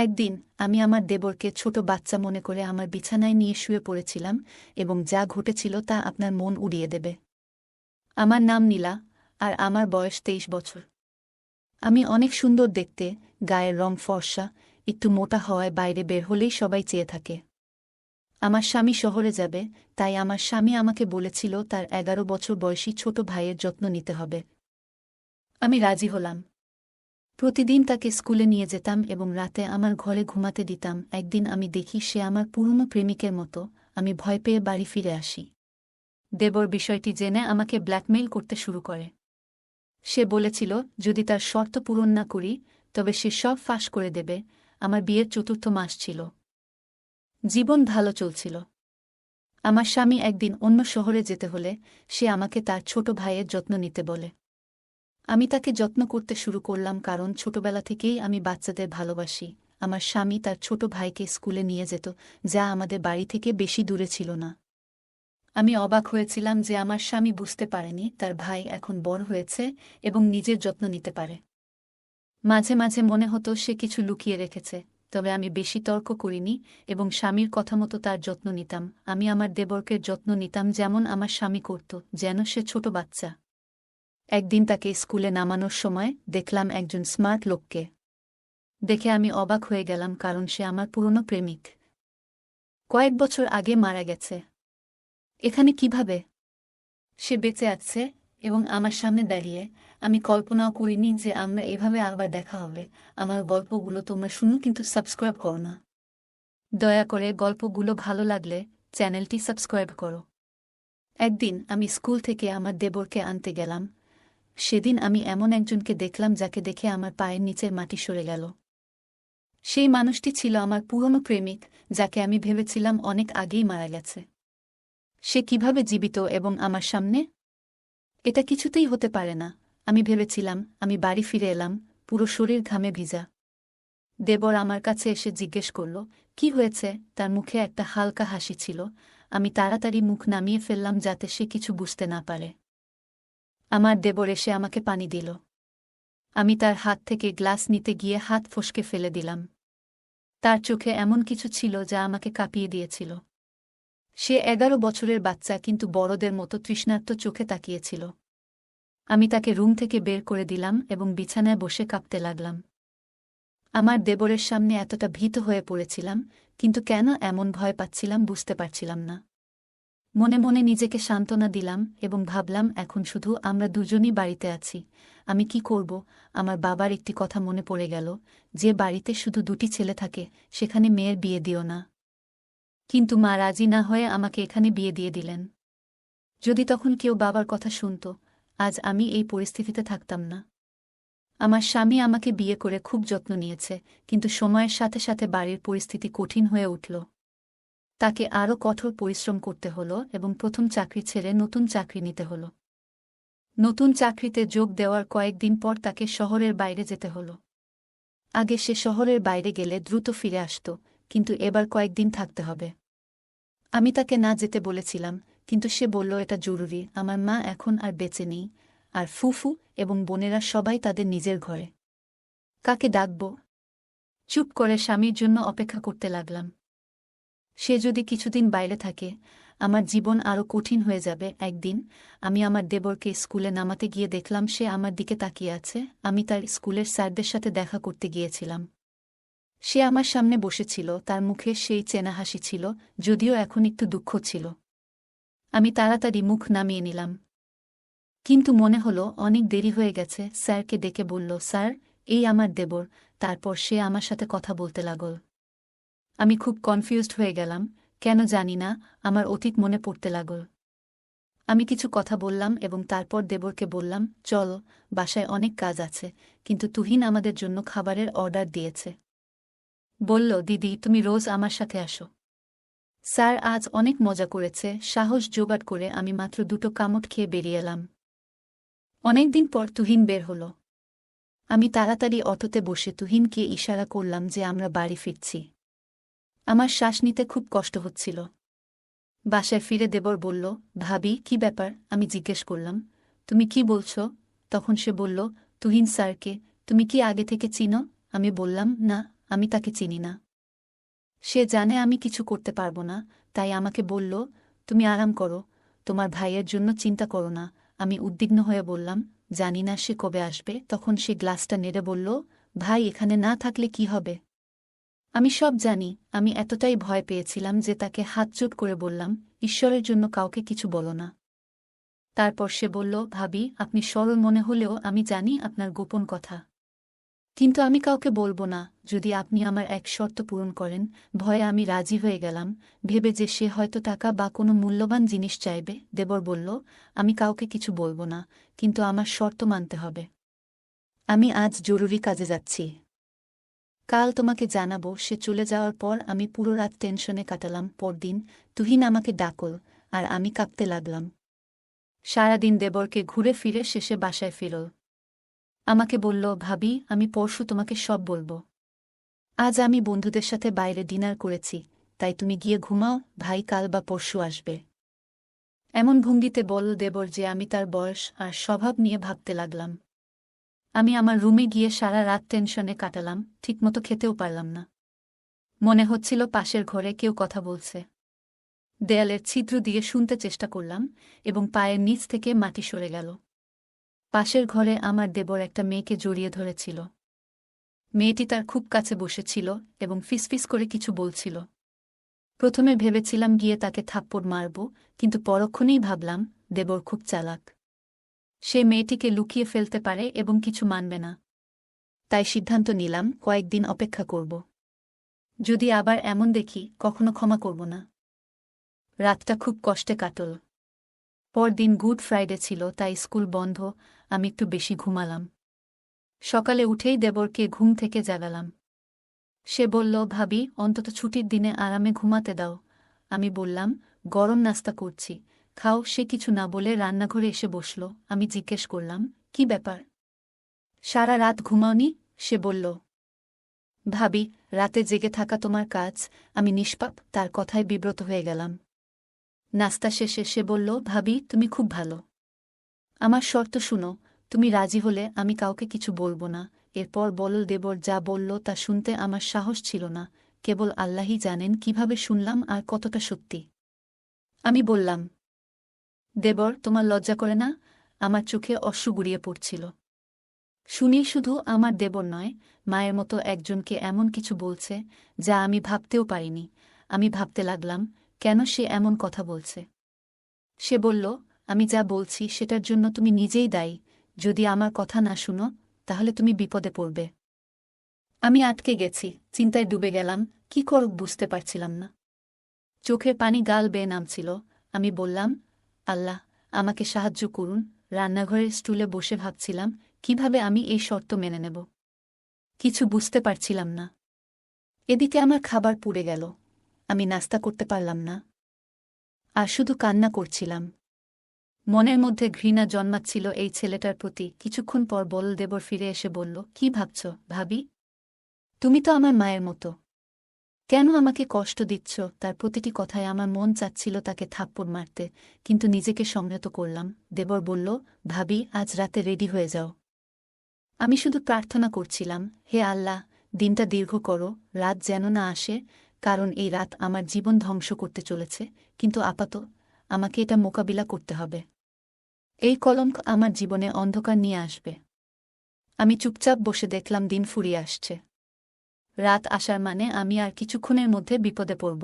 একদিন আমি আমার দেবরকে ছোট বাচ্চা মনে করে আমার বিছানায় নিয়ে শুয়ে পড়েছিলাম এবং যা ঘটেছিল তা আপনার মন উড়িয়ে দেবে। আমার নাম নীলা, আর আমার বয়স 23 বছর। আমি অনেক সুন্দর দেখতে, গায়ের রং ফর্সা, একটু মোটা হওয়ায় বাইরে বের হলেই সবাই চেয়ে থাকে। আমার স্বামী শহরে যাবে, তাই আমার স্বামী আমাকে বলেছিল তার 11 বছর বয়সী ছোট ভাইয়ের যত্ন নিতে হবে। আমি রাজি হলাম। প্রতিদিন তাকে স্কুলে নিয়ে যেতাম এবং রাতে আমার ঘরে ঘুমাতে দিতাম। একদিন আমি দেখি সে আমার পুরনো প্রেমিকের মতো। আমি ভয় পেয়ে বাড়ি ফিরে আসি। দেবর বিষয়টি জেনে আমাকে ব্ল্যাকমেইল করতে শুরু করে। সে বলেছিল যদি তার শর্ত পূরণ না করি তবে সে সব ফাঁস করে দেবে। আমার বিয়ের 4র্থ মাস ছিল। জীবন ভালো চলছিল। আমার স্বামী একদিন অন্য শহরে যেতে হলে সে আমাকে তার ছোট ভাইয়ের যত্ন নিতে বলে। আমি তাকে যত্ন করতে শুরু করলাম কারণ ছোটবেলা থেকেই আমি বাচ্চাদের ভালোবাসি। আমার স্বামী তার ছোট ভাইকে স্কুলে নিয়ে যেত, যা আমাদের বাড়ি থেকে বেশি দূরে ছিল না। আমি অবাক হয়েছিলাম যে আমার স্বামী বুঝতে পারেনি তার ভাই এখন বড় হয়েছে এবং নিজের যত্ন নিতে পারে। মাঝে মাঝে মনে হতো সে কিছু লুকিয়ে রেখেছে, তবে আমি বেশি তর্ক করিনি এবং স্বামীর কথা মতো তার যত্ন নিতাম। আমি আমার দেবরকে যত্ন নিতাম যেমন আমার স্বামী করত, যেন সে ছোট বাচ্চা। একদিন তাকে স্কুলে নামানোর সময় দেখলাম একজন স্মার্ট লোককে। দেখে আমি অবাক হয়ে গেলাম কারণ সে আমার পুরনো প্রেমিক। কয়েক বছর আগে মারা গেছে। এখানে কিভাবে সে বেঁচে আছে এবং আমার সামনে দাঁড়িয়ে? আমি কল্পনাও করিনি যে আমরা এভাবে আবার দেখা হবে। আমার গল্পগুলো তোমরা শুনো, কিন্তু সাবস্ক্রাইব করো না। দয়া করে গল্পগুলো ভালো লাগলে চ্যানেলটি সাবস্ক্রাইব করো। একদিন আমি স্কুল থেকে আমার দেবরকে আনতে গেলাম। সেদিন আমি এমন একজনকে দেখলাম যাকে দেখে আমার পায়ের নিচের মাটি সরে গেল। সেই মানুষটি ছিল আমার পুরনো প্রেমিক, যাকে আমি ভেবেছিলাম অনেক আগেই মারা গেছে। সে কিভাবে জীবিত এবং আমার সামনে? এটা কিছুতেই হতে পারে না, আমি ভেবেছিলাম। আমি বাড়ি ফিরে এলাম, পুরো শরীর ঘামে ভিজা। দেবর আমার কাছে এসে জিজ্ঞেস করল, কি হয়েছে? তার মুখে একটা হালকা হাসি ছিল। আমি তাড়াতাড়ি মুখ নামিয়ে ফেললাম যাতে সে কিছু বুঝতে না পারে। আমার দেবর এসে আমাকে পানি দিল। আমি তার হাত থেকে গ্লাস নিতে গিয়ে হাত ফসকে ফেলে দিলাম। তার চোখে এমন কিছু ছিল যা আমাকে কাঁপিয়ে দিয়েছিল। সে 11 বছরের বাচ্চা, কিন্তু বড়দের মতো তৃষ্ণার্ত চোখে তাকিয়েছিল। আমি তাকে রুম থেকে বের করে দিলাম এবং বিছানায় বসে কাঁপতে লাগলাম। আমার দেবরের সামনে এতটা ভীত হয়ে পড়েছিলাম, কিন্তু কেন এমন ভয় পাচ্ছিলাম বুঝতে পারছিলাম না। মনে মনে নিজেকে সান্ত্বনা দিলাম এবং ভাবলাম এখন শুধু আমরা দুজনই বাড়িতে আছি। আমি কি করব? আমার বাবার একটি কথা মনে পড়ে গেল, যে বাড়িতে শুধু 2টি ছেলে থাকে সেখানে মেয়ের বিয়ে দিও না। কিন্তু মা রাজি না হয়ে আমাকে এখানে বিয়ে দিয়ে দিলেন। যদি তখন কেউ বাবার কথা শুনত, আজ আমি এই পরিস্থিতিতে থাকতাম না। আমার স্বামী আমাকে বিয়ে করে খুব যত্ন নিয়েছে, কিন্তু সময়ের সাথে সাথে বাড়ির পরিস্থিতি কঠিন হয়ে উঠল। তাকে আরও কঠোর পরিশ্রম করতে হলো এবং প্রথম চাকরি ছেড়ে নতুন চাকরি নিতে হলো। নতুন চাকরিতে যোগ দেওয়ার কয়েকদিন পর তাকে শহরের বাইরে যেতে হলো। আগে সে শহরের বাইরে গেলে দ্রুত ফিরে আসত, কিন্তু এবার কয়েকদিন থাকতে হবে। আমি তাকে না যেতে বলেছিলাম, কিন্তু সে বলল এটা জরুরি। আমার মা এখন আর বেঁচে নেই, আর ফুফু এবং বোনেরা সবাই তাদের নিজের ঘরে। কাকে ডাকব? চুপ করে স্বামীর জন্য অপেক্ষা করতে লাগলাম। সে যদি কিছুদিন বাইরে থাকে, আমার জীবন আরও কঠিন হয়ে যাবে। একদিন আমি আমার দেবরকে স্কুলে নামাতে গিয়ে দেখলাম সে আমার দিকে তাকিয়ে আছে। আমি তার স্কুলের স্যারদের সাথে দেখা করতে গিয়েছিলাম। সে আমার সামনে বসেছিল, তার মুখে সেই চেনা হাসি ছিল, যদিও এখন একটু দুঃখ ছিল। আমি তাড়াতাড়ি মুখ নামিয়ে নিলাম, কিন্তু মনে হলো অনেক দেরি হয়ে গেছে। স্যারকে ডেকে বলল, স্যার, এই আমার দেবর। তারপর সে আমার সাথে কথা বলতে লাগল। আমি খুব কনফিউজড হয়ে গেলাম, কেন জানি না। আমার অতীত মনে পড়তে লাগল। আমি কিছু কথা বললাম এবং তারপর দেবরকে বললাম, চল, বাসায় অনেক কাজ আছে, কিন্তু তুহিন আমাদের জন্য খাবারের অর্ডার দিয়েছে। বলল, দিদি তুমি রোজ আমার সাথে আসো। স্যার আজ অনেক মজা করেছে। সাহস জোগাড় করে আমি মাত্র 2টো কামড় খেয়ে বেরিয়ে এলাম। অনেকদিন পর তুহিন বের হল। আমি তাড়াতাড়ি অটোতে বসে তুহিনকে ইশারা করলাম যে আমরা বাড়ি ফিরছি। আমার শ্বাস নিতে খুব কষ্ট হচ্ছিল। বাসায় ফিরে দেবর বলল, ভাবি কি ব্যাপার? আমি জিজ্ঞেস করলাম, তুমি কি বলছ? তখন সে বলল, তুহিন স্যারকে তুমি কি আগে থেকে চিনো? আমি বললাম, না, আমি তাকে চিনি না। সে জানে আমি কিছু করতে পারব না, তাই আমাকে বলল, তুমি আরাম করো, তোমার ভাইয়ের জন্য চিন্তা করো না। আমি উদ্বিগ্ন হয়ে বললাম, জানি না সে কবে আসবে। তখন সে গ্লাসটা নেড়ে বলল, ভাই এখানে না থাকলে কি হবে? আমি সব জানি। আমি এতটাই ভয় পেয়েছিলাম যে তাকে হাতজোড় করে বললাম, ঈশ্বরের জন্য কাউকে কিছু বলো না। তারপর সে বলল, ভাবি আপনি সরল মনে হলেও আমি জানি আপনার গোপন কথা। কিন্তু আমি কাউকে বলবো না, যদি আপনি আমার এক শর্ত পূরণ করেন। ভয়ে আমি রাজি হয়ে গেলাম, ভেবে যে সে হয়তো টাকা বা কোনো মূল্যবান জিনিস চাইবে। দেবর বলল, আমি কাউকে কিছু বলবো না, কিন্তু আমার শর্ত মানতে হবে। আমি আজ জরুরি কাজে যাচ্ছি, কাল তোমাকে জানাবো। সে চলে যাওয়ার পর আমি পুরো রাত টেনশনে কাটালাম। পরদিন তুহিন আমাকে ডাকল, আর আমি কাঁপতে লাগলাম। সারাদিন দেবরকে ঘুরে ফিরে শেষে বাসায় ফিরল। আমাকে বলল, ভাবি আমি পরশু তোমাকে সব বলবো। আজ আমি বন্ধুদের সাথে বাইরে ডিনার করেছি, তাই তুমি গিয়ে ঘুমাও, ভাই কাল বা পরশু আসবে। এমন ভঙ্গিতে বলল দেবর যে আমি তার বয়স আর স্বভাব নিয়ে ভাবতে লাগলাম। আমি আমার রুমে গিয়ে সারা রাত টেনশনে কাটালাম, ঠিকমতো খেতেও পারলাম না। মনে হচ্ছিল পাশের ঘরে কেউ কথা বলছে। দেয়ালের ছিদ্র দিয়ে শুনতে চেষ্টা করলাম, এবং পায়ের নিচ থেকে মাটি সরে গেল। পাশের ঘরে আমার দেবর একটা মেয়েকে জড়িয়ে ধরেছিল। মেয়েটি তার খুব কাছে বসেছিল এবং ফিসফিস করে কিছু বলছিল। প্রথমে ভেবেছিলাম গিয়ে তাকে থাপ্পড় মারব, কিন্তু পরক্ষণেই ভাবলাম, দেবর খুব চালাক। সে মেয়েটিকে লুকিয়ে ফেলতে পারে এবং কিছু মানবে না। তাই সিদ্ধান্ত নিলাম কয়েকদিন অপেক্ষা করব। যদি আবার এমন দেখি, কখনো ক্ষমা করব না। রাতটা খুব কষ্টে কাটল। পরদিন গুড ফ্রাইডে ছিল, তাই স্কুল বন্ধ। আমি একটু বেশি ঘুমালাম। সকালে উঠেই দেবরকে ঘুম থেকে জাগালাম। সে বলল, ভাবি অন্তত ছুটির দিনে আরামে ঘুমাতে দাও। আমি বললাম, গরম নাস্তা করছি, খাও। সে কিছু না বলে রান্নাঘরে এসে বসল। আমি জিজ্ঞেস করলাম, কি ব্যাপার? সারা রাত ঘুমাওনি? সে বলল, ভাবি রাতে জেগে থাকা তোমার কাজ। আমি নিষ্পাপ। তার কথায় বিব্রত হয়ে গেলাম। নাস্তা শেষে সে বলল, ভাবি তুমি খুব ভালো। আমার শর্ত শুনো, তুমি রাজি হলে আমি কাউকে কিছু বলবো না। এরপর বলল দেবর যা বলল তা শুনতে আমার সাহস ছিল না। কেবল আল্লাহই জানেন কিভাবে শুনলাম আর কতটা সত্যি। আমি বললাম, দেবর তোমার লজ্জা করে না? আমার চোখে অশ্রু গড়িয়ে পড়ছিল। শুনি শুধু আমার দেবর নয়, মায়ের মতো একজনকে এমন কিছু বলছে যা আমি ভাবতেও পারিনি। আমি ভাবতে লাগলাম, কেন সে এমন কথা বলছে। সে বলল, আমি যা বলছি সেটার জন্য তুমি নিজেই দায়ী। যদি আমার কথা না শুনো, তাহলে তুমি বিপদে পড়বে। আমি আটকে গেছি, চিন্তায় ডুবে গেলাম। কি করব বুঝতে পারছিলাম না। চোখের পানি গাল বেয়ে নামছিল। আমি বললাম, আল্লাহ আমাকে সাহায্য করুন। রান্নাঘরের স্টুলে বসে ভাবছিলাম, কিভাবে আমি এই শর্ত মেনে নেব। কিছু বুঝতে পারছিলাম না। এদিকে আমার খাবার পুড়ে গেল। আমি নাস্তা করতে পারলাম না, আর শুধু কান্না করছিলাম। মনের মধ্যে ঘৃণা জন্মাচ্ছিল এই ছেলেটার প্রতি। কিছুক্ষণ পর বলদেবর ফিরে এসে বলল, কি ভাবছ ভাবি? তুমি তো আমার মায়ের মতো, কেন আমাকে কষ্ট দিচ্ছ? তার প্রতিটি কথায় আমার মন চাচ্ছিল তাকে থাপ্পড় মারতে, কিন্তু নিজেকে সংযত করলাম। দেবর বলল, ভাবি আজ রাতে রেডি হয়ে যাও। আমি শুধু প্রার্থনা করছিলাম, হে আল্লাহ, দিনটা দীর্ঘ করো, রাত যেন না আসে, কারণ এই রাত আমার জীবন ধ্বংস করতে চলেছে। কিন্তু আপাতত আমাকে এটা মোকাবিলা করতে হবে। এই কলঙ্ক আমার জীবনে অন্ধকার নিয়ে আসবে। আমি চুপচাপ বসে দেখলাম দিন ফুরিয়ে আসছে। রাত আসার মানে আমি আর কিছুক্ষণের মধ্যে বিপদে পড়ব।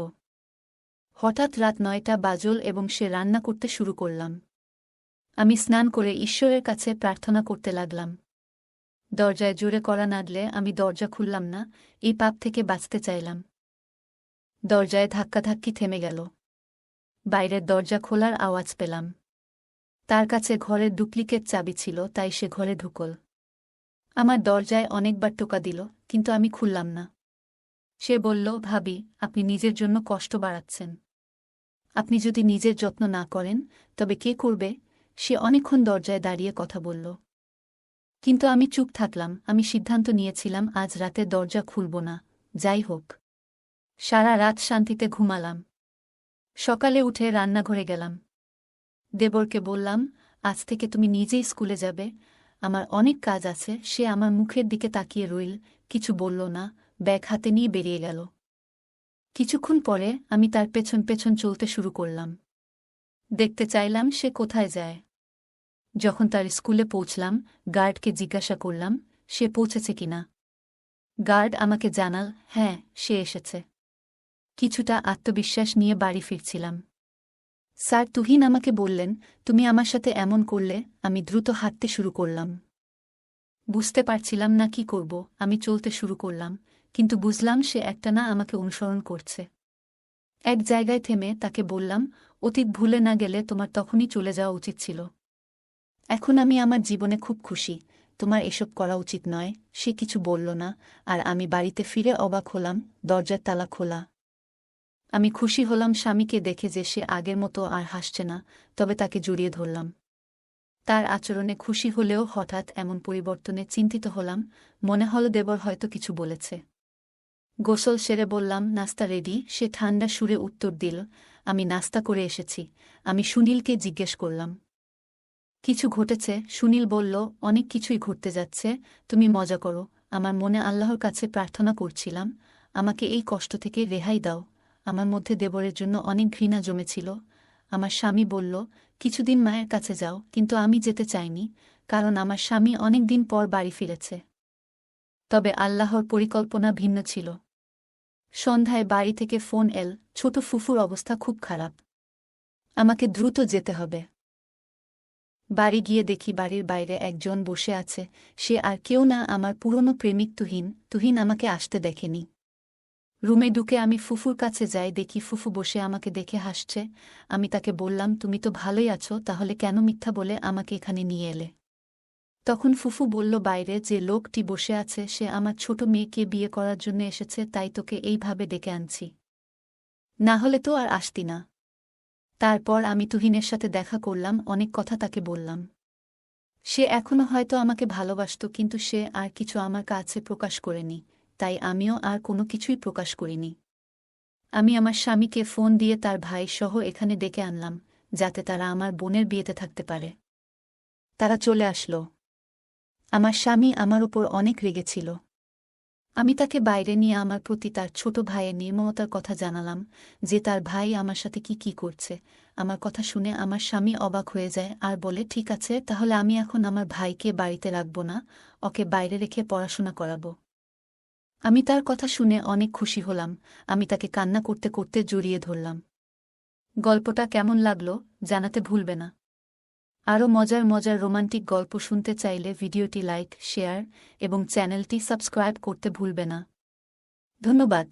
হঠাৎ রাত 9টা বাজল এবং সে রান্না করতে শুরু করলাম। আমি স্নান করে ঈশ্বরের কাছে প্রার্থনা করতে লাগলাম। দরজায় জোরে কড়া নাড়লে আমি দরজা খুললাম না। এই পাপ থেকে বাঁচতে চাইলাম। দরজায় ধাক্কাধাক্কি থেমে গেল। বাইরের দরজা খোলার আওয়াজ পেলাম। তার কাছে ঘরের ডুপ্লিকেট চাবি ছিল, তাই সে ঘরে ঢুকল। আমার দরজায় অনেকবার টোকা দিল, কিন্তু আমি খুললাম না। সে বলল, ভাবি আপনি নিজের জন্য কষ্ট বাড়াচ্ছেন। আপনি যদি নিজের যত্ন না করেন, তবে কে করবে? সে অনেকক্ষণ দরজায় দাঁড়িয়ে কথা বলল, কিন্তু আমি চুপ থাকলাম। আমি সিদ্ধান্ত নিয়েছিলাম আজ রাতে দরজা খুলব না, যাই হোক। সারা রাত শান্তিতে ঘুমালাম। সকালে উঠে রান্নাঘরে গেলাম। দেবরকে বললাম, আজ থেকে তুমি নিজেই স্কুলে যাবে, আমার অনেক কাজ আছে। সে আমার মুখের দিকে তাকিয়ে রইল, কিছু বলল না। ব্যাগ হাতে নিয়ে বেরিয়ে গেল। কিছুক্ষণ পরে আমি তার পেছন পেছন চলতে শুরু করলাম। দেখতে চাইলাম সে কোথায় যায়। যখন তার স্কুলে পৌঁছলাম, গার্ডকে জিজ্ঞাসা করলাম সে পৌঁছেছে কিনা। গার্ড আমাকে জানাল, হ্যাঁ, সে এসেছে। কিছুটা আত্মবিশ্বাস নিয়ে বাড়ি ফিরছিলাম। স্যার তুহিন আমাকে বললেন, তুমি আমার সাথে এমন করলে। আমি দ্রুত হাঁটতে শুরু করলাম। বুঝতে পারছিলাম না কি করব। আমি চলতে শুরু করলাম, কিন্তু বুঝলাম সে একটানা আমাকে অনুসরণ করছে। এক জায়গায় থেমে তাকে বললাম, অতীত ভুলে না গেলে তোমার তখনই চলে যাওয়া উচিত ছিল। এখন আমি আমার জীবনে খুব খুশি। তোমার এসব করা উচিত নয়। সে কিছু বলল না, আর আমি বাড়িতে ফিরে অবাক হলাম, দরজার তালা খোলা। আমি খুশি হলাম স্বামীকে দেখে যে সে আগের মতো আর হাসছে না, তবে তাকে জড়িয়ে ধরলাম। তার আচরণে খুশি হলেও হঠাৎ এমন পরিবর্তনে চিন্তিত হলাম। মনে হল দেবর হয়তো কিছু বলেছে। গোসল সেরে বললাম, নাস্তা রেডি। সে ঠান্ডা সুরে উত্তর দিল, আমি নাস্তা করে এসেছি। আমি সুনীলকে জিজ্ঞেস করলাম, কিছু ঘটেছে? সুনীল বলল, অনেক কিছুই ঘটতে যাচ্ছে। তুমি মজা করো। আমার মনে আল্লাহর কাছে প্রার্থনা করছিলাম, আমাকে এই কষ্ট থেকে রেহাই দাও। আমার মধ্যে দেবরের জন্য অনেক ঘৃণা জমেছিল। আমার স্বামী বলল, কিছুদিন মায়ের কাছে যাও, কিন্তু আমি যেতে চাইনি, কারণ আমার স্বামী অনেক দিন পর বাড়ি ফিরেছে। তবে আল্লাহর পরিকল্পনা ভিন্ন ছিল। সন্ধ্যায় বাড়ি থেকে ফোন এল, ছোট ফুফুর অবস্থা খুব খারাপ। আমাকে দ্রুত যেতে হবে। বাড়ি গিয়ে দেখি বাড়ির বাইরে একজন বসে আছে। সে আর কেউ না, আমার পুরনো প্রেমিক তুহিন। তুহিন আমাকে আসতে দেখেনি। রুমে ঢুকে আমি ফুফুর কাছে যাই, দেখি ফুফু বসে আমাকে দেখে হাসছে। আমি তাকে বললাম, তুমি তো ভালোই আছো, তাহলে কেন মিথ্যা বলে আমাকে এখানে নিয়ে এলে? তখন ফুফু বলল, বাইরে যে লোকটি বসে আছে সে আমার ছোট মেয়েকে বিয়ে করার জন্য এসেছে, তাই তোকে এইভাবে ডেকে আনছি। না হলে তো আর আসতি না। তারপর আমি তুহিনের সাথে দেখা করলাম, অনেক কথা তাকে বললাম। সে এখনো হয়তো আমাকে ভালোবাসত, কিন্তু সে আর কিছু আমার কাছে প্রকাশ করেনি, তাই আমিও আর কোনো কিছুই প্রকাশ করিনি। আমি আমার স্বামীকে ফোন দিয়ে তার ভাই সহ এখানে ডেকে আনলাম, যাতে তারা আমার বোনের বিয়েতে থাকতে পারে। তারা চলে আসলো। আমার স্বামী আমার উপর অনেক রেগেছিল। আমি তাকে বাইরে নিয়ে আমার প্রতি তার ছোট ভাইয়ের নির্মমতার কথা জানালাম, যে তার ভাই আমার সাথে কি কি করছে। আমার কথা শুনে আমার স্বামী অবাক হয়ে যায় আর বলে, ঠিক আছে, তাহলে আমি এখন আমার ভাইকে বাড়িতে রাখব না, ওকে বাইরে রেখে পড়াশোনা করাব। আমি তার কথা শুনে অনেক খুশি হলাম। আমি তাকে কান্না করতে করতে জড়িয়ে ধরলাম। গল্পটা কেমন লাগলো জানাতে ভুলবে না। আরও মজার মজার রোমান্টিক গল্প শুনতে চাইলে ভিডিওটি লাইক, শেয়ার এবং চ্যানেলটি সাবস্ক্রাইব করতে ভুলবে না। ধন্যবাদ।